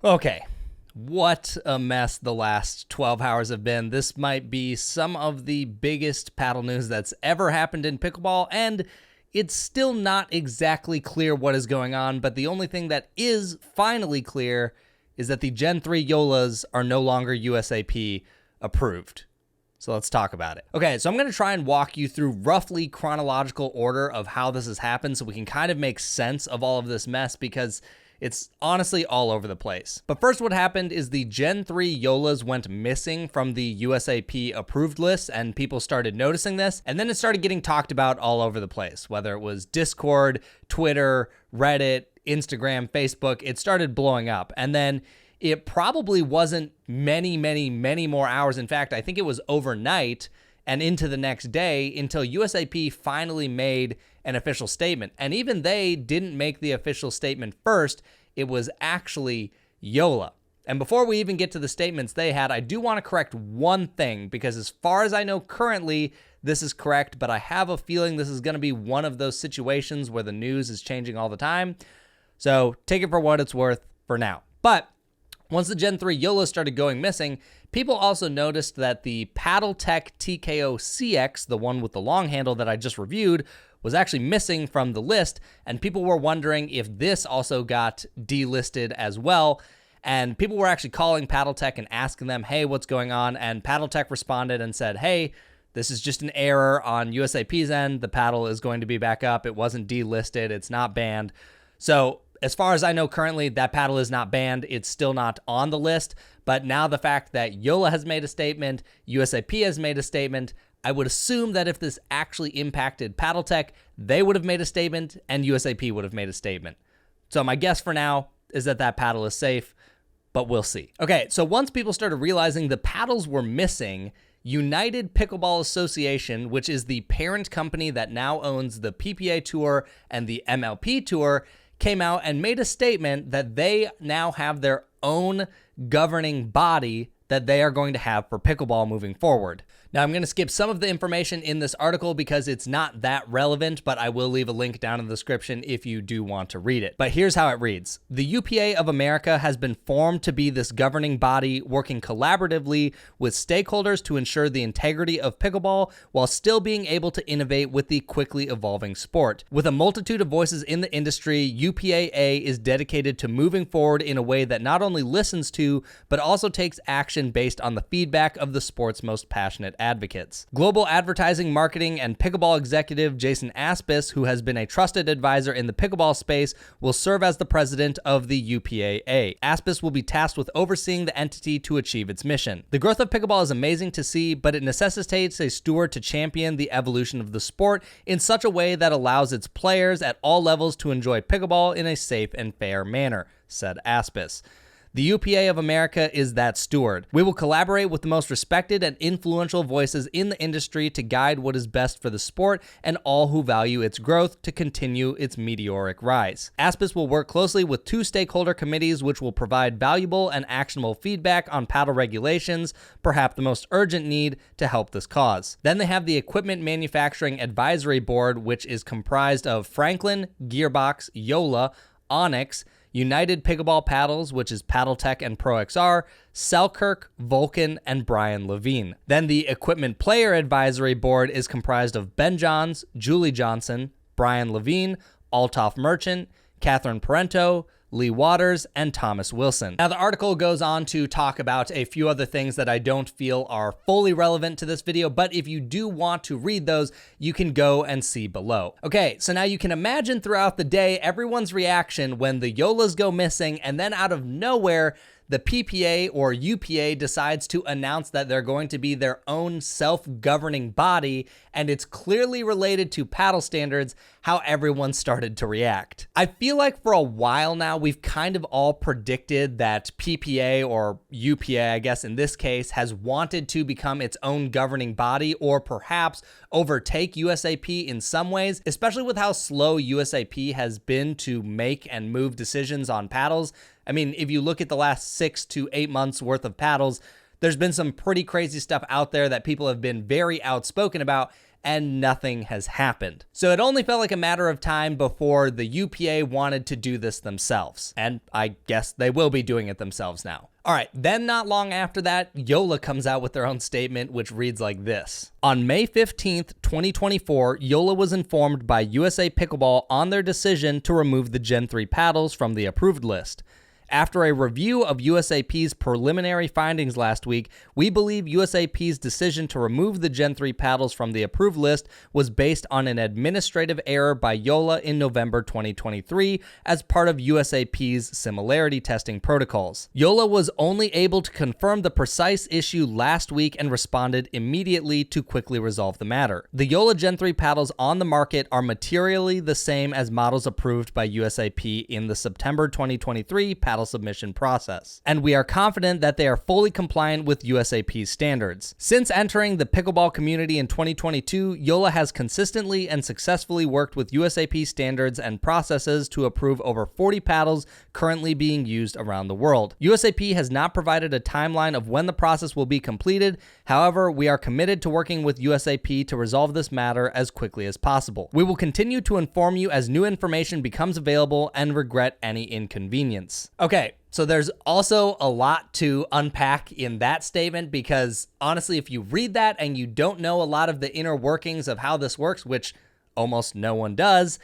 Okay, what a mess the last 12 hours have been. This might be some of the biggest paddle news that's ever happened in pickleball, and it's still not exactly clear what is going on, but the only thing that is finally clear is that the Gen 3 Joolas are no longer USAP approved. So let's talk about it. Okay, so I'm going to try and walk you through roughly chronological order of how this has happened so we can kind of make sense of all of this mess, because it's honestly all over the place. But first, what happened is the Gen 3 Joolas went missing from the USAP approved list, and people started noticing this, and then it started getting talked about all over the place, whether it was Discord, Twitter, Reddit, Instagram, Facebook. It started blowing up, and then it probably wasn't many more hours. In fact, I think it was overnight and into the next day until USAP finally made an official statement. And even they didn't make the official statement first. It was actually Joola. And before we even get to the statements they had, I do want to correct one thing, because as far as I know currently, this is correct, but I have a feeling this is going to be one of those situations where the news is changing all the time. So take it for what it's worth for now. But once the Gen 3 Joola started going missing, people also noticed that the PaddleTek TKO-CX, the one with the long handle that I just reviewed, was actually missing from the list, and people were wondering if this also got delisted as well. And people were actually calling PaddleTek and asking them, hey, what's going on? And PaddleTek responded and said, hey, this is just an error on USAP's end. The paddle is going to be back up. It wasn't delisted. It's not banned. So as far as I know currently, that paddle is not banned. It's still not on the list. But now the fact that Joola has made a statement, USAP has made a statement, I would assume that if this actually impacted PaddleTek, they would have made a statement and USAP would have made a statement. So my guess for now is that that paddle is safe, but we'll see. Okay, so once people started realizing the paddles were missing, United Pickleball Association, which is the parent company that now owns the PPA Tour and the MLP Tour, came out and made a statement that they now have their own governing body that they are going to have for pickleball moving forward. Now, I'm going to skip some of the information in this article because it's not that relevant, but I will leave a link down in the description if you do want to read it. But here's how it reads. The UPA of America has been formed to be this governing body working collaboratively with stakeholders to ensure the integrity of pickleball while still being able to innovate with the quickly evolving sport. With a multitude of voices in the industry, UPAA is dedicated to moving forward in a way that not only listens to, but also takes action based on the feedback of the sport's most passionate advocates. Global advertising, marketing, and pickleball executive Jason Aspis, who has been a trusted advisor in the pickleball space, will serve as the president of the UPAA. Aspis will be tasked with overseeing the entity to achieve its mission. The growth of pickleball is amazing to see, but it necessitates a steward to champion the evolution of the sport in such a way that allows its players at all levels to enjoy pickleball in a safe and fair manner, said Aspis. The UPA of America is that steward. We will collaborate with the most respected and influential voices in the industry to guide what is best for the sport and all who value its growth to continue its meteoric rise. Aspis will work closely with 2 stakeholder committees which will provide valuable and actionable feedback on paddle regulations, perhaps the most urgent need to help this cause. Then they have the Equipment Manufacturing Advisory Board, which is comprised of Franklin, Gearbox, Joola, Onyx, United Pickleball Paddles, which is PaddleTek and ProXR, Selkirk, Vulcan, and Brian Levine. Then the Equipment Player Advisory Board is comprised of Ben Johns, Julie Johnson, Brian Levine, Althoff Merchant, Catherine Parento, Lee Waters, and Thomas Wilson. Now, the article goes on to talk about a few other things that I don't feel are fully relevant to this video, but if you do want to read those, you can go and see below. Okay, so now you can imagine throughout the day everyone's reaction when the Joolas go missing, and then out of nowhere, the PPA or UPA decides to announce that they're going to be their own self-governing body, and it's clearly related to paddle standards, how everyone started to react. I feel like for a while now, we've kind of all predicted that PPA or UPA, I guess in this case, has wanted to become its own governing body or perhaps overtake USAP in some ways, especially with how slow USAP has been to make and move decisions on paddles. I mean, if you look at the last 6 to 8 months worth of paddles, There's been some pretty crazy stuff out there that people have been very outspoken about, and nothing has happened. So it only felt like a matter of time before the UPA wanted to do this themselves. And I guess they will be doing it themselves now. All right, then not long after that, Joola comes out with their own statement, which reads like this. On May 15th, 2024, Joola was informed by USA Pickleball on their decision to remove the Gen 3 paddles from the approved list. After a review of USAP's preliminary findings last week, we believe USAP's decision to remove the Gen 3 paddles from the approved list was based on an administrative error by Joola in November 2023 as part of USAP's similarity testing protocols. Joola was only able to confirm the precise issue last week and responded immediately to quickly resolve the matter. The Joola Gen 3 paddles on the market are materially the same as models approved by USAP in the September 2023 paddle submission process, and we are confident that they are fully compliant with USAP's standards. Since entering the pickleball community in 2022, Joola has consistently and successfully worked with USAP standards and processes to approve over 40 paddles currently being used around the world. USAP has not provided a timeline of when the process will be completed. However, we are committed to working with USAP to resolve this matter as quickly as possible. We will continue to inform you as new information becomes available and regret any inconvenience. Okay, so there's also a lot to unpack in that statement because honestly, if you read that and you don't know a lot of the inner workings of how this works, which almost no one does,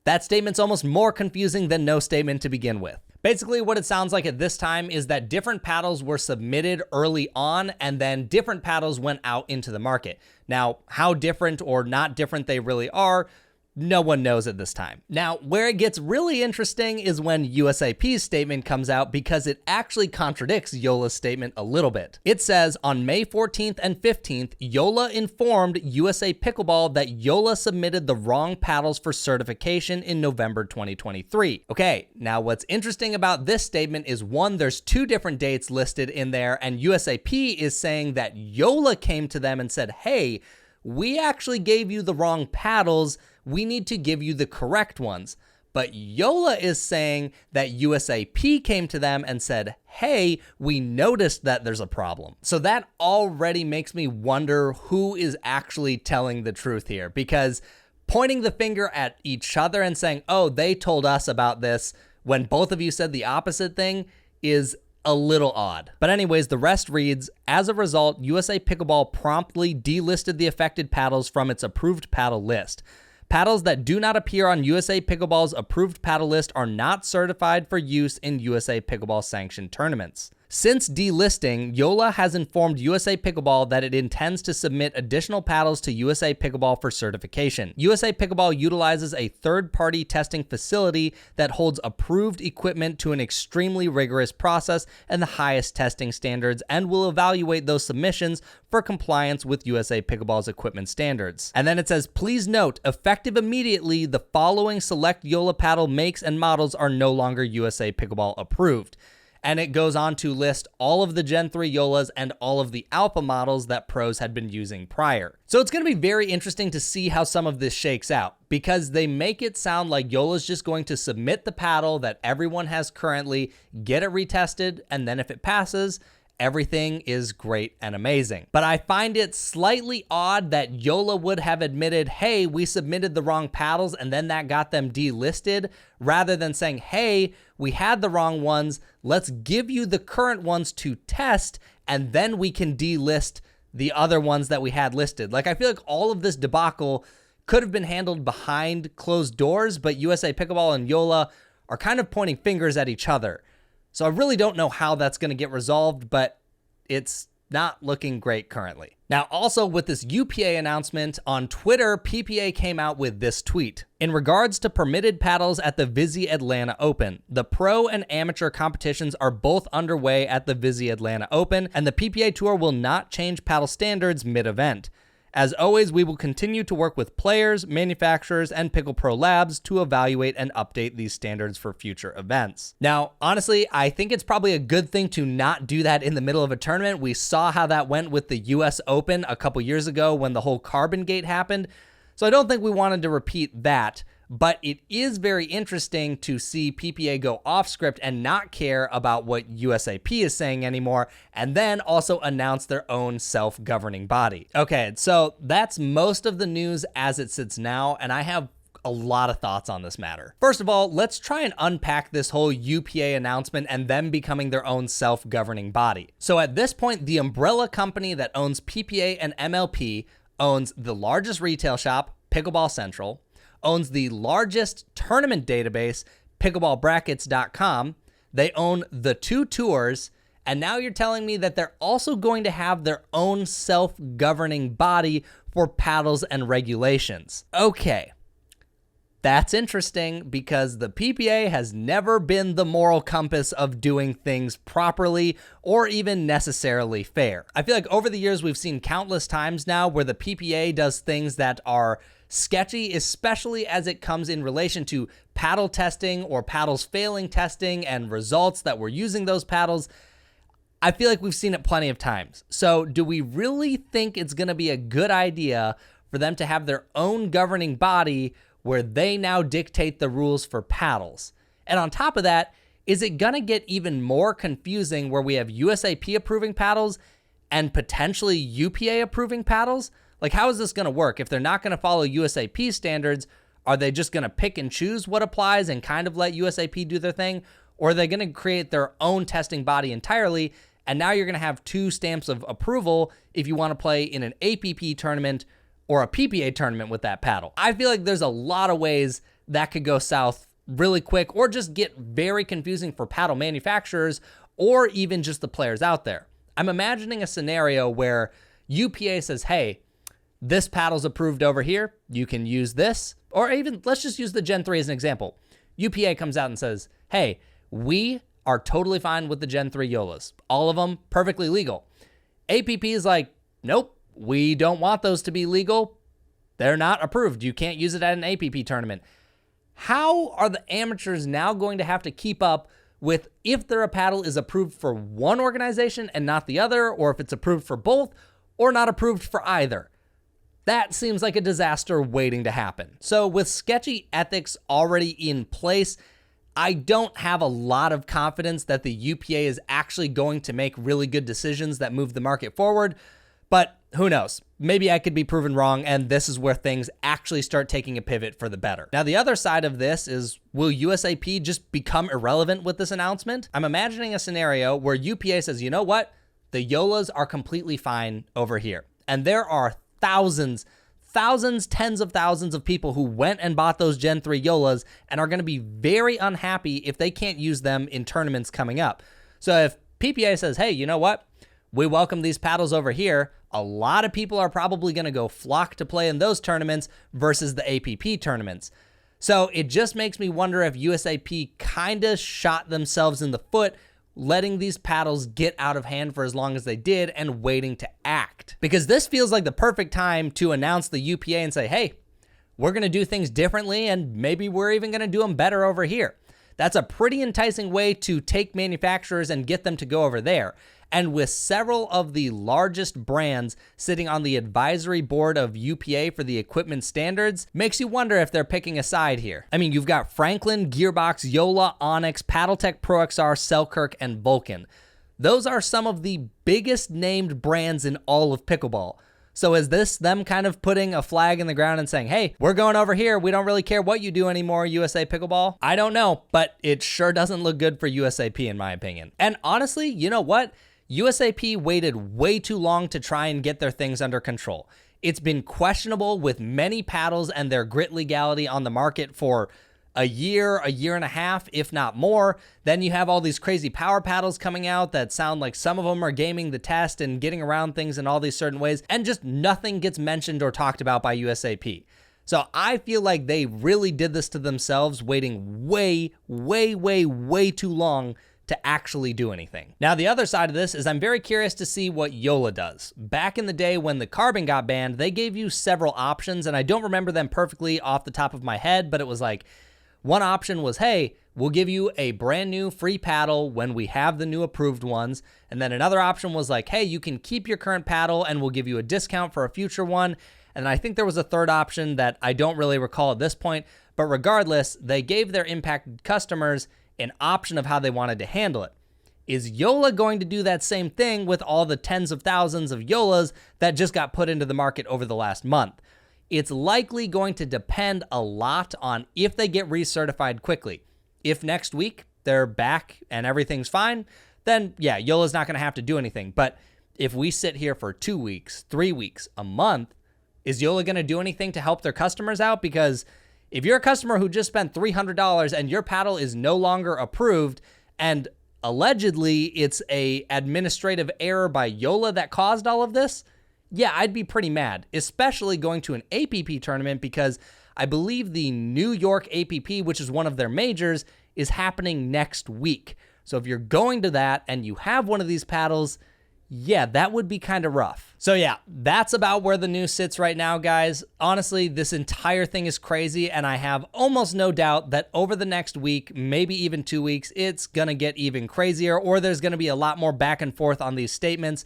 that statement's almost more confusing than no statement to begin with. Basically, what it sounds like at this time is that different paddles were submitted early on and then different paddles went out into the market. Now, how different or not different they really are, no one knows at this time. Now, where it gets really interesting is when USAP's statement comes out because it actually contradicts Joola's statement a little bit. It says, on May 14th and 15th, Joola informed USA Pickleball that Joola submitted the wrong paddles for certification in November 2023. Okay, now what's interesting about this statement is one, there's two different dates listed in there, and USAP is saying that Joola came to them and said, hey, we actually gave you the wrong paddles. We need to give you the correct ones. But Joola is saying that USAP came to them and said, hey, we noticed that there's a problem. So that already makes me wonder who is actually telling the truth here, because pointing the finger at each other and saying, oh, they told us about this when both of you said the opposite thing is a little odd. But anyways, the rest reads, as a result, USA Pickleball promptly delisted the affected paddles from its approved paddle list. Paddles that do not appear on USA Pickleball's approved paddle list are not certified for use in USA Pickleball sanctioned tournaments. Since delisting, Joola has informed USA Pickleball that it intends to submit additional paddles to USA Pickleball for certification. USA Pickleball utilizes a third-party testing facility that holds approved equipment to an extremely rigorous process and the highest testing standards, and will evaluate those submissions for compliance with USA Pickleball's equipment standards. And then it says, please note, effective immediately, the following select Joola paddle makes and models are no longer USA Pickleball approved. And it goes on to list all of the Gen 3 Joolas and all of the Alpha models that pros had been using prior. So it's going to be very interesting to see how some of this shakes out, because they make it sound like Joola's just going to submit the paddle that everyone has currently, get it retested, and then if it passes, everything is great and amazing. But I find it slightly odd that Joola would have admitted, hey, we submitted the wrong paddles and then that got them delisted, rather than saying, hey, we had the wrong ones, let's give you the current ones to test, and then we can delist the other ones that we had listed. Like, I feel like all of this debacle could have been handled behind closed doors, but USA Pickleball and Joola are kind of pointing fingers at each other. So I really don't know how that's going to get resolved, but it's not looking great currently. Now, also with this UPA announcement, on Twitter, PPA came out with this tweet. In regards to permitted paddles at the Vizzy Atlanta Open, the pro and amateur competitions are both underway at the Vizzy Atlanta Open, and the PPA Tour will not change paddle standards mid-event. As always, we will continue to work with players, manufacturers, and Pickle Pro Labs to evaluate and update these standards for future events. Now, honestly, I think it's probably a good thing to not do that in the middle of a tournament. We saw how that went with the US Open a couple years ago when the whole Carbon Gate happened. So I don't think we wanted to repeat that. But it is very interesting to see PPA go off script and not care about what USAP is saying anymore, and then also announce their own self-governing body. Okay, so that's most of the news as it sits now, and I have a lot of thoughts on this matter. First of all, let's try and unpack this whole UPA announcement and them becoming their own self-governing body. So at this point, the umbrella company that owns PPA and MLP owns the largest retail shop, Pickleball Central, owns the largest tournament database, pickleballbrackets.com. They own the 2 tours, and now you're telling me that they're also going to have their own self-governing body for paddles and regulations. Okay. That's interesting because the PPA has never been the moral compass of doing things properly or even necessarily fair. I feel like over the years we've seen countless times now where the PPA does things that are sketchy, especially as it comes in relation to paddle testing or paddles failing testing and results that were using those paddles. I feel like we've seen it plenty of times. So do we really think it's going to be a good idea for them to have their own governing body where they now dictate the rules for paddles? And on top of that, is it gonna get even more confusing where we have USAP approving paddles and potentially UPA approving paddles? Like, how is this gonna work? If they're not gonna follow USAP standards, are they just gonna pick and choose what applies and kind of let USAP do their thing? Or are they gonna create their own testing body entirely? And now you're gonna have 2 stamps of approval if you wanna play in an APP tournament or a PPA tournament with that paddle. I feel like there's a lot of ways that could go south really quick or just get very confusing for paddle manufacturers or even just the players out there. I'm imagining a scenario where UPA says, hey, this paddle's approved over here, you can use this, or even let's just use the Gen 3 as an example. UPA comes out and says, hey, we are totally fine with the Gen 3 Joolas. All of them perfectly legal. APP is like, nope. We don't want those to be legal. They're not approved. You can't use it at an APP tournament. How are the amateurs now going to have to keep up with if their paddle is approved for one organization and not the other, or if it's approved for both or not approved for either? That seems like a disaster waiting to happen. So with sketchy ethics already in place, I don't have a lot of confidence that the UPA is actually going to make really good decisions that move the market forward. But who knows? Maybe I could be proven wrong, and this is where things actually start taking a pivot for the better. Now, the other side of this is, will USAP just become irrelevant with this announcement? I'm imagining a scenario where UPA says, you know what? The Joolas are completely fine over here. And there are thousands, tens of thousands of people who went and bought those Gen 3 Joolas and are going to be very unhappy if they can't use them in tournaments coming up. So if PPA says, hey, you know what? We welcome these paddles over here, a lot of people are probably going to go flock to play in those tournaments versus the APP tournaments. So it just makes me wonder if USAP kind of shot themselves in the foot, letting these paddles get out of hand for as long as they did and waiting to act. Because this feels like the perfect time to announce the UPA and say, hey, we're going to do things differently and maybe we're even going to do them better over here. That's a pretty enticing way to take manufacturers and get them to go over there. And with several of the largest brands sitting on the advisory board of UPA for the equipment standards, makes you wonder if they're picking a side here. I mean, you've got Franklin, Gearbox, Joola, Onyx, PaddleTek Pro XR, Selkirk, and Vulcan. Those are some of the biggest named brands in all of pickleball. So is this them kind of putting a flag in the ground and saying, hey, we're going over here. We don't really care what you do anymore, USA Pickleball? I don't know, but it sure doesn't look good for USAP in my opinion. And honestly, you know what? USAP waited way too long to try and get their things under control. It's been questionable with many paddles and their grit legality on the market for a year and a half, if not more. Then you have all these crazy power paddles coming out that sound like some of them are gaming the test and getting around things in all these certain ways, and just nothing gets mentioned or talked about by USAP. So I feel like they really did this to themselves, waiting way too long to actually do anything. Now, the other side of this is I'm very curious to see what Joola does. Back in the day when the carbon got banned, they gave you several options, and I don't remember them perfectly off the top of my head, but it was like, one option was, hey, we'll give you a brand new free paddle when we have the new approved ones. And then another option was like, hey, you can keep your current paddle and we'll give you a discount for a future one. And I think there was a third option that I don't really recall at this point, But regardless, they gave their impacted customers an option of how they wanted to handle it. Is Joola going to do that same thing with all the tens of thousands of Joolas that just got put into the market over the last month? It's likely going to depend a lot on if they get recertified quickly. If next week they're back and everything's fine, then yeah, Joola's not going to have to do anything. But if we sit here for 2 weeks, 3 weeks, a month, is Joola going to do anything to help their customers out? Because if you're a customer who just spent $300 and your paddle is no longer approved, and allegedly it's a administrative error by Joola that caused all of this, yeah, I'd be pretty mad, especially going to an APP tournament, because I believe the New York APP, which is one of their majors, is happening next week. So if you're going to that and you have one of these paddles, yeah, that would be kind of rough. So yeah, that's about where the news sits right now, guys. Honestly, this entire thing is crazy, and I have almost no doubt that over the next week, maybe even 2 weeks, it's gonna get even crazier, or there's gonna be a lot more back and forth on these statements.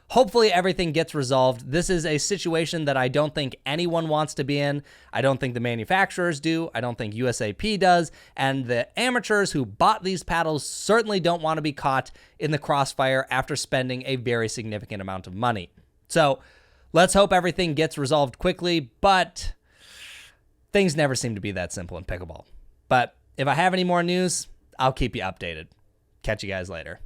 Hopefully everything gets resolved. This is a situation that I don't think anyone wants to be in. I don't think the manufacturers do. I don't think USAP does. And the amateurs who bought these paddles certainly don't want to be caught in the crossfire after spending a very significant amount of money. So let's hope everything gets resolved quickly, but things never seem to be that simple in pickleball. But if I have any more news, I'll keep you updated. Catch you guys later.